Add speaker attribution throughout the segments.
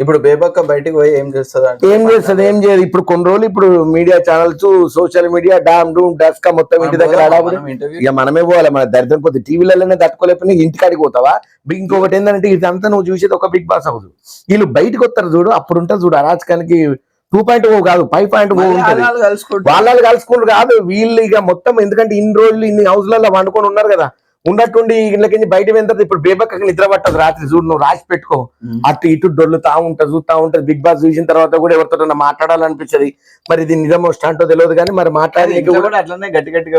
Speaker 1: ఇప్పుడు బేబక్క బయటికి పోయి ఏం చేస్తుంది అంటే
Speaker 2: ఏం చేయదు. ఇప్పుడు కొన్ని రోజులు ఇప్పుడు మీడియా ఛానల్స్ సోషల్ మీడియా డామ్ డూమ్ డస్కా మొత్తం ఇంటి దగ్గర ఇక మనమే పోవాలి. మన దరిద్రం కొద్ది టీవీలలోనే తట్టుకోలేకపోయినా ఇంటికాడికి పోతావా. ఇంకొకటి ఏంటంటే ఇదంతా నువ్వు చూసేది ఒక బిగ్ బాస్ హౌస్. వీళ్ళు బయటకు వస్తారు చూడు, అప్పుడు ఉంటుంది చూడు అరాచకానికి 2.0 కాదు 5.0 ఉంటుంది. వాళ్ళు కలుసుకుంటారు కాదు వీళ్ళు ఇక మొత్తం. ఎందుకంటే ఇన్ని రోజులు ఇన్ని హౌస్లలో వండుకొని ఉన్నారు కదా, ఉన్నట్టుండి ఇళ్ళకి బయట వెళ్తారు. ఇప్పుడు బేబక్క నిద్ర పట్టదు రాత్రి చూడు, నువ్వు రాసి పెట్టుకో. అటు ఇటు డొల్లుతా ఉంటుంది చూస్తా ఉంటది. బిగ్ బాస్ చూసిన తర్వాత కూడా ఎవరితో మాట్లాడాలనిపించదు. మరి ఇది నిజమో స్టాంటో తెలియదు కానీ మరి మాట్లాడే
Speaker 1: అట్లనే గట్టి గట్టిగా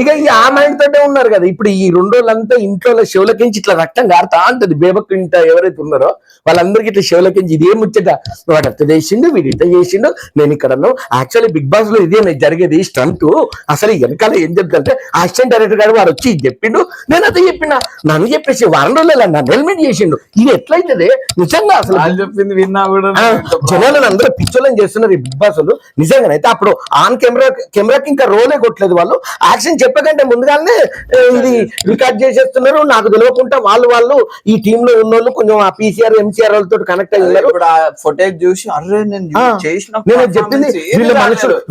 Speaker 2: ఇక ఆ మైండ్ తోటే ఉన్నారు కదా. ఇప్పుడు ఈ 2 రోజులంతా ఇంట్లో శివులకించి ఇట్లా రక్తం కారుతా ఉంటది. బేబక్క ఇంట ఎవరైతే ఉన్నారో వాళ్ళందరికీ ఇట్లా శివులకించి ఇదే ముచ్చట. వాడు అత్త చేసిండు, వీడి ఇంత చేసిండు, నేను ఇక్కడ యాక్చువల్లీ బిగ్ బాస్ లో ఇదే జరిగేది స్టంట్. అసలు వెనకాల ఏం చెప్తుంటే అసిస్టెంట్ డైరెక్టర్ గారు వారు వచ్చి చెప్పిండు, నేను అదే చెప్పిన, నన్ను చెప్పేసి వారం రోజులు నన్ను హెల్మెట్ చేసిండు. ఇది ఎట్లయితే నిజంగా అసలు
Speaker 1: చెప్పింది విన్నా కూడా
Speaker 2: జనాలను అందరూ పిచ్చోళ్ళని చేస్తున్నారు ఈ బిగ్ బాస్ వాళ్ళు. నిజంగానే అయితే అప్పుడు ఆన్ కెమెరాకి ఇంకా రోలే కొట్టలేదు వాళ్ళు. యాక్షన్ చెప్పకంటే ముందుగానే ఇది రికార్డ్ చేసేస్తున్నారు. నాకు తెలియకుండా వాళ్ళు ఈ టీమ్ లో ఉన్న వాళ్ళు కొంచెం ఆ పీసీఆర్ ఎంసీఆర్ వాళ్ళతో కనెక్ట్ అయ్యి ఉన్నారు.
Speaker 1: ఇప్పుడు ఆ ఫుటేజ్ చూసి అరే
Speaker 2: నేను చెప్పింది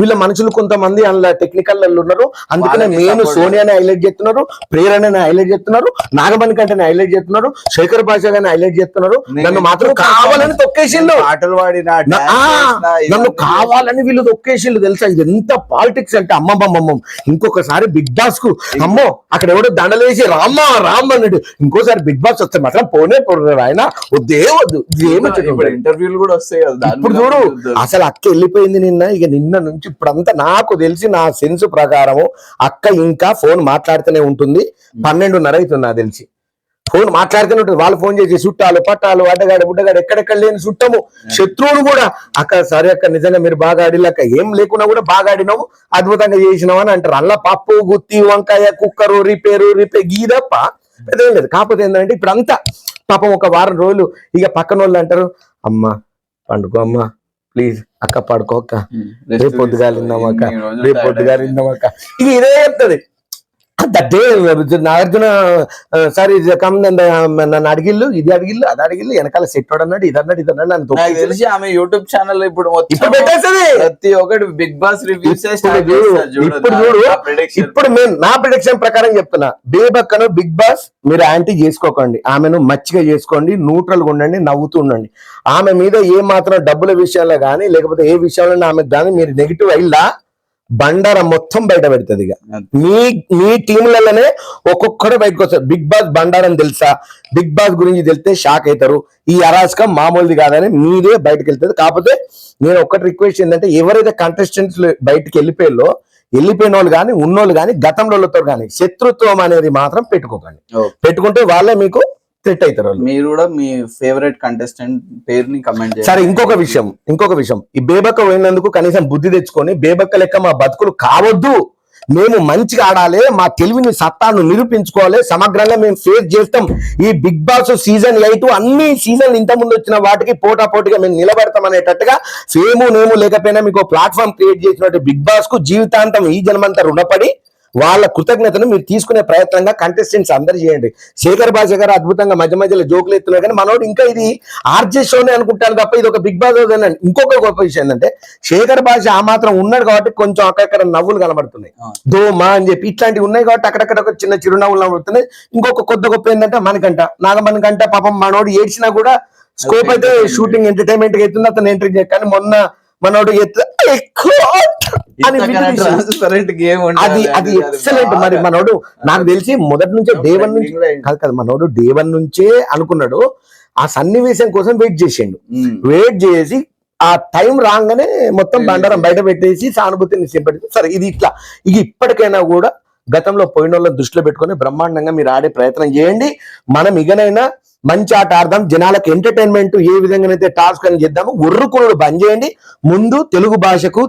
Speaker 2: వీళ్ళ మనుషులు కొంతమంది అందులో టెక్నికల్ ఉన్నారు. అందుకనే నేను సోనియాని హైలైట్ చేస్తున్నారు, ప్రేరణని హైలైట్ చేస్తున్నారు, నాగమణి కంటని హైలైట్ చేస్తున్నారు, శేఖర్ భాష గారిని హైలైట్ చేస్తున్నారు. నన్ను మాత్రం కావాలని తొక్కేసిళ్ళు,
Speaker 1: ఆటలు వాడిన
Speaker 2: నన్ను కావాలని వీళ్ళు తొక్కేసిళ్ళు. తెలుసా ఇది ఎంత పాలిటిక్స్ అంటే అమ్మమ్మమ్మమ్మ. ఇంకొకసారి బిగ్ బాస్ కు అమ్మో అక్కడ ఎవడో దండలేసి రామ్ అన్నాడు. ఇంకోసారి బిగ్ బాస్ వస్తే మాత్రం పోనే పోరు ఆయన వద్దే వద్దు.
Speaker 1: ఇంటర్వ్యూలు కూడా వస్తాయి కదా.
Speaker 2: ఇప్పుడు చూడు అసలు అక్క వెళ్ళిపోయింది నిన్న నుంచి ఇప్పుడంతా. నాకు తెలిసి నా సెన్స్ ప్రకారము అక్క ఇంకా ఫోన్ మాట్లాడుతూనే ఉంటుంది. 12:30 అవుతుంది నాకు తెలిసి. ఫోన్ మాట్లాడుతూనే ఉంటుంది. వాళ్ళు ఫోన్ చేసి చుట్టాలు పట్టాలు అడ్డగాడు బుడ్డగాడు ఎక్కడెక్కడ లేని చుట్టము శత్రువులు కూడా అక్క సరే అక్క నిజంగా మీరు బాగా ఆడిలక్క, ఏం లేకున్నా కూడా బాగా ఆడినావు, అద్భుతంగా చేసినావు అని అంటారు. అల్ల పప్పు గుత్తి వంకాయ కుక్కరు రిపేరు గీదప్ప పెద్దగా లేదు. కాకపోతే ఏంటంటే ఇప్పుడు అంతా పాపం ఒక వారం రోజులు ఇక పక్కన వాళ్ళు అంటారు, అమ్మ పండుకో అమ్మ ప్లీజ్ అక్క పడుకోక్క, రేపు పొద్దుగాలిందామక్క, రేపు పొద్దుగాలిందామక్క, ఇక ఇదే చెప్తుంది. దట్టే నాగార్జున సార్ నన్ను అడిగిల్లు, ఇది అడిగిల్లు, అది అడిగిల్లు, వెనకాల సెట్ అన్నాడు, ఇది అన్నాడు, ఇది అన్నాడు.
Speaker 1: నాకు తెలిసి ఆమె యూట్యూబ్ ఛానల్ ఇప్పుడు
Speaker 2: పెట్టేస్తుంది
Speaker 1: ప్రతి ఒక్కటి బిగ్ బాస్ రివ్యూస్.
Speaker 2: ఇప్పుడు నేను నా ప్రిడిక్షన్ ప్రకారం చెప్తున్నా, బేబక్కను బిగ్ బాస్ మీరు యాంటీ చేసుకోకండి, ఆమెను మచ్చిగా చేసుకోండి, న్యూట్రల్ గా ఉండండి, నవ్వుతూ ఉండండి. ఆమె మీద ఏ మాత్రం డబ్బుల విషయంలో కానీ లేకపోతే ఏ విషయంలో ఆమెకు కానీ మీరు నెగిటివ్ అయిందా బండారం మొత్తం బయట పెడుతుంది. ఇక మీ టీంలలోనే ఒక్కొక్కడే బయటకు వస్తారు. బిగ్ బాస్ బండారం తెలుసా, బిగ్ బాస్ గురించి తెలిస్తే షాక్ అవుతారు. ఈ అరాచకం మామూలుది కాదని మీదే బయటకు వెళ్తుంది. కాకపోతే నేను ఒక్కటి రిక్వెస్ట్ ఏంటంటే ఎవరైతే కంటెస్టెంట్స్ బయటకు వెళ్ళిపోయిన వాళ్ళు కానీ ఉన్నోళ్ళు కానీ గతంలో కానీ శత్రుత్వం అనేది మాత్రం పెట్టుకోకండి. పెట్టుకుంటే వాళ్ళే మీకు సెట్ అవుతారు.
Speaker 1: మీరు కూడా మీ ఫేవరెట్ కంటెస్టెంట్ పేరుని కమెంట్ చేయండి.
Speaker 2: సరే ఇంకొక విషయం ఈ బేబక్క పోయినందుకు కనీసం బుద్ధి తెచ్చుకొని బేబక్క లెక్క మా బతుకులు కావద్దు, మేము మంచిగా ఆడాలి, మా తెలివిని సత్తాను నిరూపించుకోవాలి, సమగ్రంగా మేము ఫేస్ చేస్తాం. ఈ బిగ్ బాస్ సీజన్ 8 అన్ని సీజన్లు ఇంత ముందు వచ్చిన వాటికి పోటాపోటీగా మేము నిలబడతాం అనేటట్టుగా ఫేము నేము లేకపోయినా మీకు ప్లాట్ఫామ్ క్రియేట్ చేసినట్టు బిగ్ బాస్ కు జీవితాంతం ఈ జన్మంతా రుణపడి వాళ్ళ కృతజ్ఞతను మీరు తీసుకునే ప్రయత్నంగా కంటెస్టెంట్స్ అందరు చేయండి. శేఖర్ భాష గారు అద్భుతంగా మధ్య మధ్యలో జోకులు ఎత్తున్నారు కానీ మనోడు ఇంకా ఇది ఆర్జే షోనే అనుకుంటాను తప్ప ఇది ఒక బిగ్ బాస్ అని. ఇంకొక గొప్ప విషయం ఏంటంటే శేఖర్ భాష ఆ మాత్రం ఉన్నాడు కాబట్టి కొంచెం అక్కడక్కడ నవ్వులు కనబడుతున్నాయి, దోమా అని చెప్పి ఇట్లాంటివి ఉన్నాయి కాబట్టి అక్కడక్కడ చిన్న చిరునవ్వులు కనబడుతున్నాయి. ఇంకొక కొత్త గొప్ప ఏంటంటే నాగమణికంట పాపం మనోడు ఏడ్చినా కూడా స్కోప్ అయితే షూటింగ్ ఎంటర్టైన్మెంట్ గా అవుతుంది, అతను ఎంట్రీ చేయక మొన్న మనోడు అది ఎక్సలెంట్. మరి మనోడు నాకు తెలిసి మొదటి నుంచే డే1 నుంచి కాదు మనోడు డే1 నుంచే అనుకున్నాడు, ఆ సన్నివేశం కోసం వెయిట్ చేసి ఆ టైం రాగానే మొత్తం బండారం బయట పెట్టేసి సానుభూతిని నిశ్చయపెట్టి సరే ఇది ఇట్లా ఇక ఇప్పటికైనా కూడా గతంలో పోయిన వాళ్ళని దృష్టిలో పెట్టుకుని బ్రహ్మాండంగా మీరు ఆడే ప్రయత్నం చేయండి. మనం ఇకనైనా మంచి ఆట ఆడదాం, జనాలకు ఎంటర్టైన్మెంట్ ఏ విధంగానైతే టాస్క్ అని చేద్దాము, ఉర్రుకునుడు బంద్ చేయండి. ముందు తెలుగు భాషకు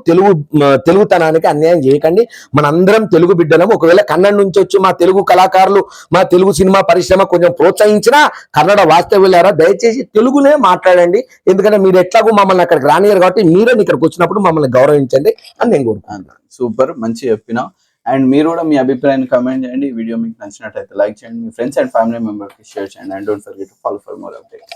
Speaker 2: తెలుగుతనానికి అన్యాయం చేయకండి. మనందరం తెలుగు బిడ్డలం. ఒకవేళ కన్నడ నుంచి వచ్చి మా తెలుగు కళాకారులు మా తెలుగు సినిమా పరిశ్రమ కొంచెం ప్రోత్సహించినా కన్నడ వాస్తవ్యులారా దయచేసి తెలుగునే మాట్లాడండి. ఎందుకంటే మీరు ఎట్లాగో మమ్మల్ని అక్కడికి రానియరు కాబట్టి మీరే ఇక్కడికి వచ్చినప్పుడు మమ్మల్ని గౌరవించండి అని నేను కోరుకుంటున్నాను.
Speaker 1: సూపర్, మంచి చెప్పినా. అండ్ మీరు కూడా మీ అభిప్రాయాన్ని కామెంట్ చేయండి. ఈ వీడియో మీకు నచ్చినట్లయితే లైక్ చేయండి, మీ ఫ్రెండ్స్ అండ్ ఫ్యామిలీ మెంబర్స్ కి షేర్ చేయండి. And don't forget to follow for more updates.